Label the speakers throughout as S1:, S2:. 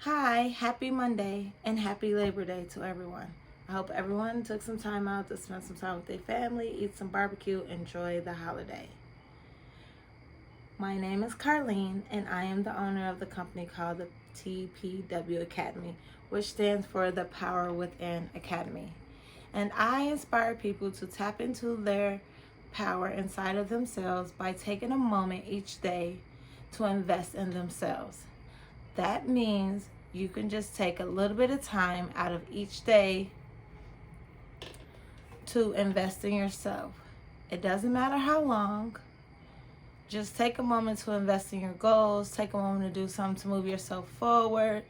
S1: Hi, happy Monday and happy Labor Day to everyone. I hope everyone took some time out to spend some time with their family, eat some barbecue, enjoy the holiday. My name is Carlene and I am the owner of the company called the TPW Academy, which stands for the Power Within Academy. And I inspire people to tap into their power inside of themselves by taking a moment each day to invest in themselves. That means you can just take a little bit of time out of each day to invest in yourself. It doesn't matter how long. Just take a moment to invest in your goals. Take a moment to do something to move yourself forward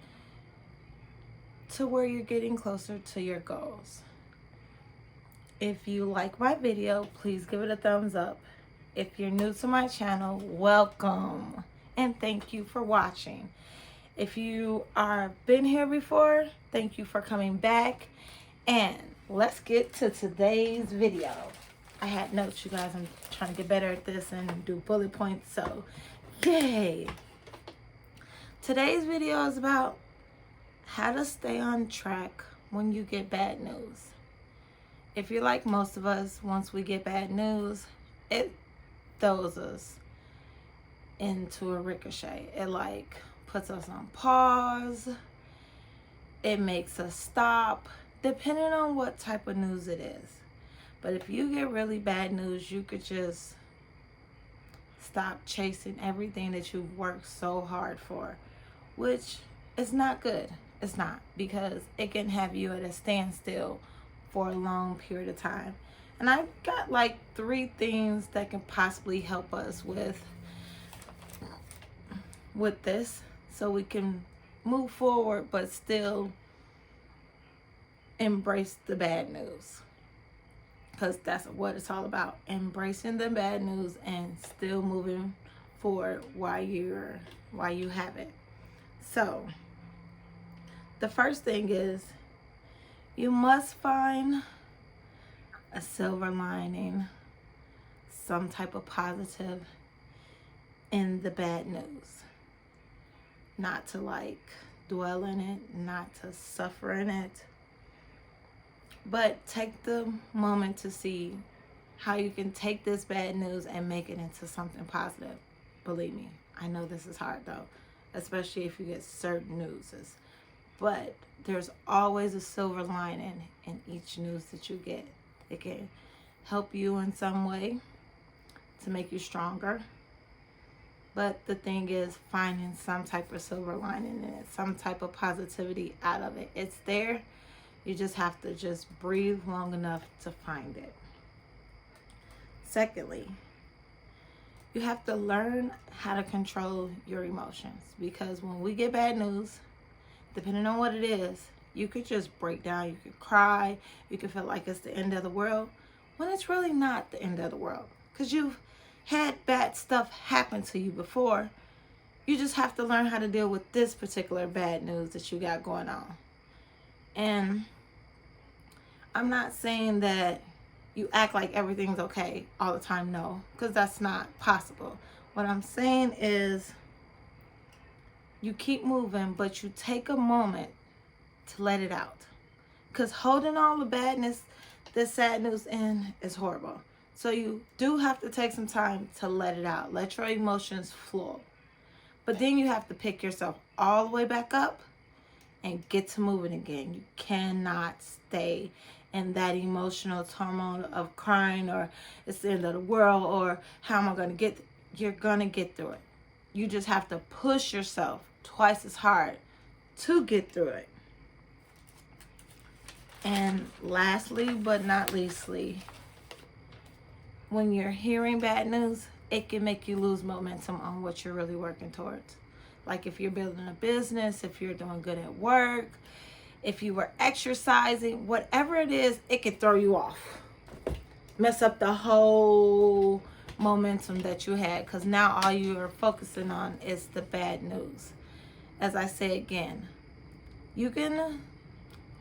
S1: to where you're getting closer to your goals. If you like my video, please give it a thumbs up. If you're new to my channel, welcome and thank you for watching. If you are been here before, thank you for coming back. And let's get to today's video. I had notes, you guys. I'm trying to get better at this and do bullet points, so yay. Today's video is about how to stay on track when you get bad news. If you're like most of us, once we get bad news, it throws us into a ricochet. It puts us on pause. It makes us stop, depending on what type of news it is. But if you get really bad news, you could just stop chasing everything that you've worked so hard for, which is not good. It's not, because it can have you at a standstill for a long period of time. And I've got like 3 things that can possibly help us with this, so we can move forward but still embrace the bad news, because that's what it's all about, embracing the bad news and still moving forward while you have it. So the first thing is, you must find a silver lining, some type of positive in the bad news. Not to dwell in it, not to suffer in it, but take the moment to see how you can take this bad news and make it into something positive. Believe me, I know this is hard though, especially if you get certain newses. But there's always a silver lining in each news that you get. It can help you in some way to make you stronger. But the thing is finding some type of silver lining in it, some type of positivity out of it. It's there. You just have to just breathe long enough to find it. Secondly, you have to learn how to control your emotions, because when we get bad news, depending on what it is, you could just break down, you could cry, you could feel like it's the end of the world, when it's really not the end of the world, because you've had bad stuff happen to you before. You just have to learn how to deal with this particular bad news that you got going on. And I'm not saying that you act like everything's okay all the time, no, because that's not possible. What I'm saying is, you keep moving, but you take a moment to let it out, because holding all the badness, the sad news in is horrible. So you do have to take some time to let it out. Let your emotions flow. But then you have to pick yourself all the way back up and get to moving again. You cannot stay in that emotional turmoil of crying, or it's the end of the world, or how am I going to get? You're going to get through it. You just have to push yourself twice as hard to get through it. And lastly, but not leastly, when you're hearing bad news, it can make you lose momentum on what you're really working towards. Like if you're building a business, if you're doing good at work, if you were exercising, whatever it is, it can throw you off. Mess up the whole momentum that you had, because now all you're focusing on is the bad news. As I say again, you can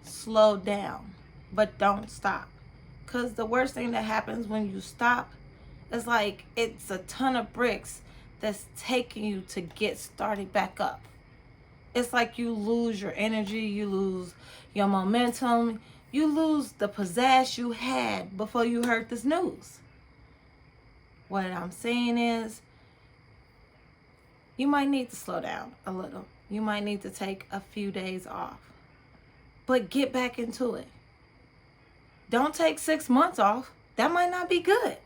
S1: slow down, but don't stop. Because the worst thing that happens when you stop is it's a ton of bricks that's taking you to get started back up. it's like you lose your energy, you lose your momentum, you lose the pizzazz you had before you heard this news. What I'm saying is, you might need to slow down a little. You might need to take a few days off. But get back into it. Don't take 6 months off. That might not be good.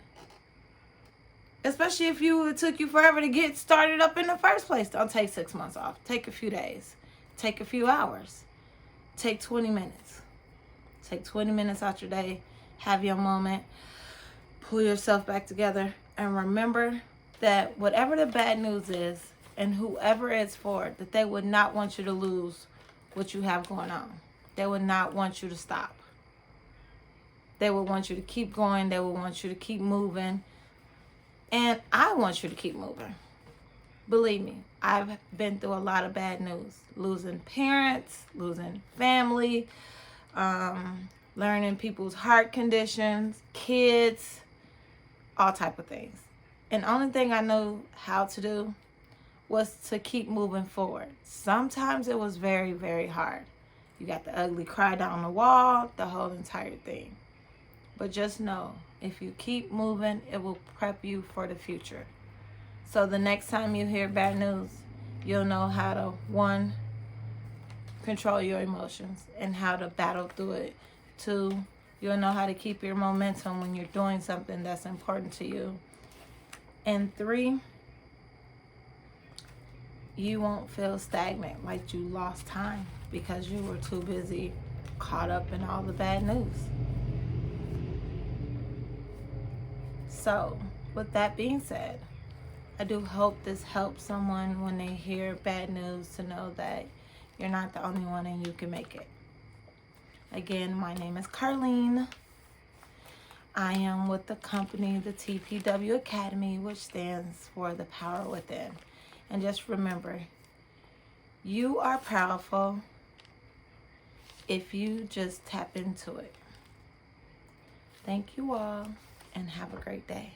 S1: Especially if it took you forever to get started up in the first place. Don't take 6 months off. Take a few days. Take a few hours. Take 20 minutes. Take 20 minutes out your day. Have your moment. Pull yourself back together. And remember that whatever the bad news is, and whoever it's for, that they would not want you to lose what you have going on. They would not want you to stop. They would want you to keep going. They would want you to keep moving. And I want you to keep moving. Believe me, I've been through a lot of bad news. Losing parents, losing family, learning people's heart conditions, kids, all type of things. And the only thing I know how to do was to keep moving forward. Sometimes it was very, very hard. You got the ugly cry down the wall, the whole entire thing. But just know, if you keep moving, it will prep you for the future. So the next time you hear bad news, you'll know how to, one, control your emotions and how to battle through it. Two, you'll know how to keep your momentum when you're doing something that's important to you. And three, you won't feel stagnant, like you lost time because you were too busy caught up in all the bad news. So, with that being said, I do hope this helps someone when they hear bad news to know that you're not the only one and you can make it. Again, my name is Carlene. I am with the company, the TPW Academy, which stands for The Power Within. And just remember, you are powerful if you just tap into it. Thank you all, and have a great day.